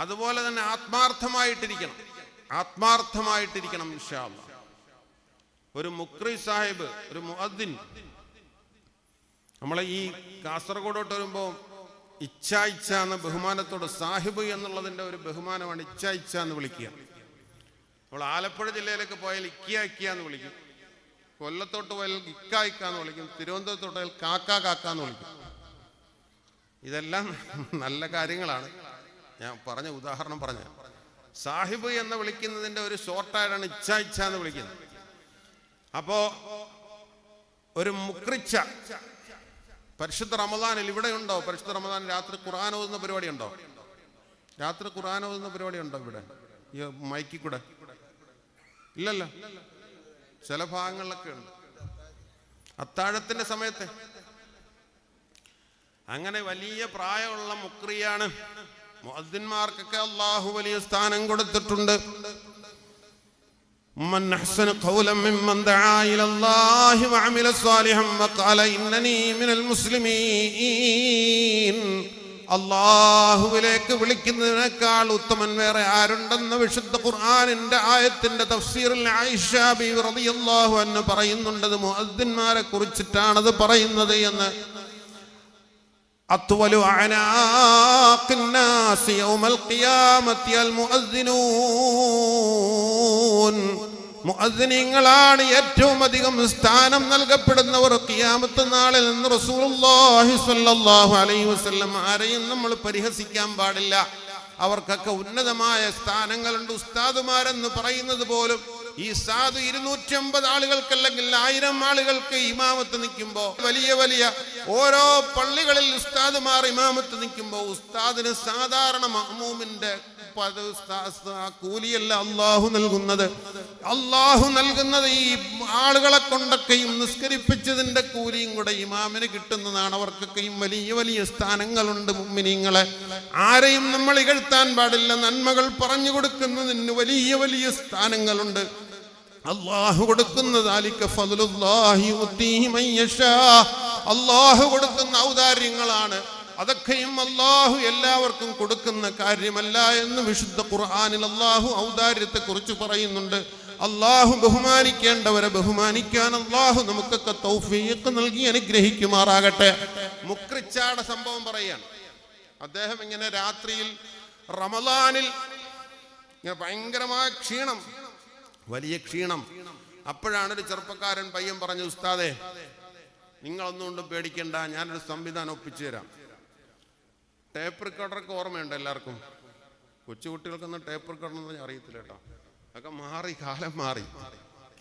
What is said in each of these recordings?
അതുപോലെ തന്നെ ആത്മാർത്ഥമായിട്ടിരിക്കണം ഇൻഷാ അല്ലാഹ്. ഒരു മുക്രി സാഹിബ്, ഒരു മുഅദ്ദിൻ, നമ്മളെ ഈ കാസർഗോഡോട്ട് വരുമ്പോൾ ഇച്ഛ എന്ന ബഹുമാനത്തോട് സാഹിബ് എന്നുള്ളതിൻ്റെ ഒരു ബഹുമാനമാണ് ഇച്ഛ എന്ന് വിളിക്കുക. നമ്മൾ ആലപ്പുഴ ജില്ലയിലേക്ക് പോയാൽ ഇക്കിയ എന്ന് വിളിക്കും, കൊല്ലത്തോട്ട് പോയാൽ ഇക്ക എന്ന് വിളിക്കും, തിരുവനന്തപുരത്തോട്ട് പോയാൽ കാക്ക എന്ന് വിളിക്കും. ഇതെല്ലാം നല്ല കാര്യങ്ങളാണ്. ഞാൻ പറഞ്ഞ ഉദാഹരണം പറഞ്ഞ സാഹിബ് എന്ന് വിളിക്കുന്നതിൻ്റെ ഒരു ഷോർട്ടായിട്ടാണ് ഇച്ഛ എന്ന് വിളിക്കുന്നത്. അപ്പോ ഒരു മുക്രിച്ച പരിശുദ്ധ റമദാനിൽ ഇവിടെ ഉണ്ടോ? പരിശുദ്ധ റമദാൻ രാത്രി ഖുർആൻ ഓതുന്ന പരിപാടി ഉണ്ടോ? ഇവിടെ ഈ മൈക്കിൽ കൂടെ ഇല്ലല്ലോ. ചില ഭാഗങ്ങളിലൊക്കെ ഉണ്ട്. അത്താഴത്തിന്റെ സമയത്ത് അങ്ങനെ വലിയ പ്രായമുള്ള മുക്രിയാണ്. മുഅദ്ദിന്മാർക്കൊക്കെ അല്ലാഹു വലിയ സ്ഥാനം കൊടുത്തിട്ടുണ്ട്. من أحسن قولا ممن دعا إلى الله وعمل صالحا وقال إنني من المسلمين. അല്ലാഹുവിലേക്ക് വിളിക്കുന്നതിനേക്കാൾ ഉത്തമൻ വേറെ ആരുണ്ടെന്ന് വിശുദ്ധ ഖുർആനിന്റെ ആയത്തിന്റെ തഫ്സീറിൽ ആയിഷ ബിബി റളിയല്ലാഹു അൻഹ പറയുന്നുണ്ട്. മുഅദ്ദിന്മാരെ കുറിച്ചിട്ടാണത് പറയുന്നത് എന്ന്. അത്വലു അനാഖിൻ നാസി യൗമൽ ഖിയാമത്തി അൽ മുഅദ്ദിനൂൻ. മുഅദ്ദിനീങ്ങളാണ് ഏറ്റവും അധികം സ്ഥാനം നൽകപ്പെടുന്നവർ ഖിയാമത്ത് നാളിൽ നിന്ന്. റസൂലുള്ളാഹി സ്വല്ലല്ലാഹു അലൈഹി വസല്ലം ആരെയും നമ്മൾ പരിഹസിക്കാൻ പാടില്ല. അവർക്കൊക്കെ ഉന്നതമായ സ്ഥാനങ്ങളുണ്ട്. ഉസ്താദുമാരെന്ന് പറയുന്നത് പോലും ഈ സാധു 250 ആളുകൾക്കല്ലെങ്കിൽ 1000 ആളുകൾക്ക് ഇമാമത്ത് നിൽക്കുമ്പോൾ, വലിയ ഓരോ പള്ളികളിൽ ഉസ്താദുമാർ ഇമാമത്ത് നിൽക്കുമ്പോൾ ഉസ്താദിന് സാധാരണ മഅ്മൂമിന്റെ കൂലിയല്ല അള്ളാഹു നൽകുന്നത്. ഈ ആളുകളെ കൊണ്ടൊക്കെയും നിസ്കരിപ്പിച്ചതിന്റെ കൂലിയും കൂടെ ഇമാമിന് കിട്ടുന്നതാണ്. അവർക്കൊക്കെയും വലിയ സ്ഥാനങ്ങളുണ്ട്. മുഅ്മിനീങ്ങളെ ആരെയും നമ്മൾ ഇകഴ്ത്താൻ പാടില്ല. നന്മകൾ പറഞ്ഞു കൊടുക്കുന്നതിന് വലിയ സ്ഥാനങ്ങളുണ്ട്. അല്ലാഹു കൊടുക്കുന്നത് അല്ലാഹു കൊടുക്കുന്ന ഔദാര്യങ്ങളാണ്. അതൊക്കെയും അല്ലാഹു എല്ലാവർക്കും കൊടുക്കുന്ന കാര്യമല്ല എന്ന് വിശുദ്ധ ഖുർആനിൽ അല്ലാഹു ഔദാര്യത്തെ കുറിച്ച് പറയുന്നുണ്ട്. അല്ലാഹു ബഹുമാനിക്കേണ്ടവരെ ബഹുമാനിക്കാൻ അല്ലാഹു നമുക്കൊക്കെ തൗഫീഖ് നൽകി അനുഗ്രഹിക്കുമാറാകട്ടെ. മുക്രിച്ചാടെ സംഭവം പറയാണ്. അദ്ദേഹം ഇങ്ങനെ രാത്രിയിൽ റമദാനിൽ ഇങ്ങനെ ഭയങ്കരമായ വലിയ ക്ഷീണം. അപ്പോഴാണ് ഒരു ചെറുപ്പക്കാരൻ പയ്യൻ പറഞ്ഞു, ഉസ്താദേ നിങ്ങളൊന്നും കൊണ്ടും പേടിക്കണ്ട, ഞാനൊരു സംവിധാനം ഒപ്പിച്ചു തരാം. ടേപ്പ് റെക്കോർഡറൊക്കെ ഓർമ്മയുണ്ട് എല്ലാവർക്കും. കൊച്ചുകുട്ടികൾക്കൊന്നും ടേപ്പ് റെക്കോർഡർ എന്ന് പറഞ്ഞാൽ അറിയത്തില്ല കേട്ടോ. അതൊക്കെ കാലം മാറി.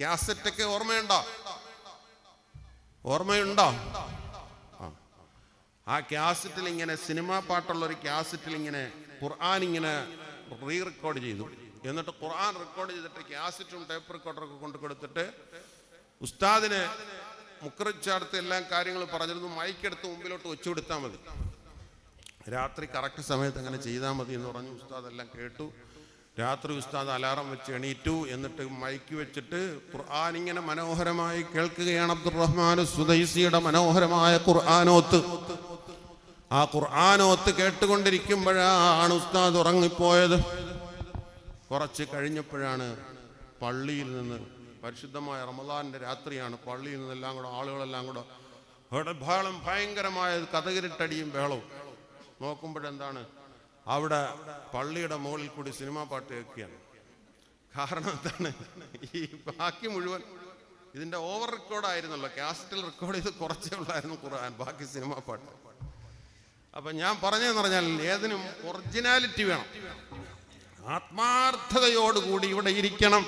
കാസറ്റൊക്കെ ഓർമ്മയുണ്ടോ? ആ കാസറ്റിൽ ഇങ്ങനെ സിനിമാ പാട്ടുള്ള ഒരു കാസറ്റിൽ ഇങ്ങനെ ഖുർആൻ ഇങ്ങനെ റീ റെക്കോർഡ് ചെയ്തു. എന്നിട്ട് ഖുർആൻ റെക്കോർഡ് ചെയ്തിട്ട് കാസറ്റും ടേപ്പ് റെക്കോർഡറൊക്കെ കൊണ്ട് കൊടുത്തിട്ട് ഉസ്താദിന് മുക്രിച്ചടുത്ത് എല്ലാ കാര്യങ്ങളും പറഞ്ഞിരുന്നു. മൈക്കെടുത്ത് മുമ്പിലോട്ട് വെച്ചു കൊടുത്താൽ മതി, രാത്രി കറക്റ്റ് സമയത്ത് അങ്ങനെ ചെയ്താൽ മതി എന്ന് പറഞ്ഞു. ഉസ്താദ് എല്ലാം കേട്ടു. രാത്രി ഉസ്താദ് അലാറം വെച്ച് എണീറ്റു. എന്നിട്ട് മൈക്ക് വെച്ചിട്ട് ഖുർആൻ ഇങ്ങനെ മനോഹരമായി കേൾക്കുകയാണ്. അബ്ദുറഹ്മാൻ സുദൈസിയുടെ മനോഹരമായ ഖുർആനോത്ത്. ആ ഖുർആനോത്ത് കേട്ടുകൊണ്ടിരിക്കുമ്പോഴാണ് ഉസ്താദ് ഉറങ്ങിപ്പോയത്. കുറച്ച് കഴിഞ്ഞപ്പോഴാണ് പള്ളിയിൽ നിന്ന്, പരിശുദ്ധമായ റമദാനിന്റെ രാത്രിയാണ്, പള്ളിയിൽ നിന്നെല്ലാം കൂടെ ആളുകളെല്ലാം കൂടെ ബഹളം, ഭയങ്കരമായ കതകിരിട്ടടിയും ബഹളവും. നോക്കുമ്പോഴെന്താണ്, അവിടെ പള്ളിയുടെ മുകളിൽ കൂടി സിനിമാ പാട്ട് കേൾക്കുകയാണ്. കാരണം എന്താണ്, ഈ ബാക്കി മുഴുവൻ ഇതിന്റെ ഓവർ റെക്കോർഡായിരുന്നല്ലോ. കാസറ്റിൽ റെക്കോർഡ് ചെയ്ത് കുറച്ചേ ഉള്ളായിരുന്നു ഖുർആൻ, ബാക്കി സിനിമാ പാട്ട്. അപ്പൊ ഞാൻ പറഞ്ഞതെന്ന് പറഞ്ഞാൽ ഏതിനും ഒറിജിനാലിറ്റി വേണം, ആത്മാർത്ഥതയോടുകൂടി ഇവിടെ ഇരിക്കണം.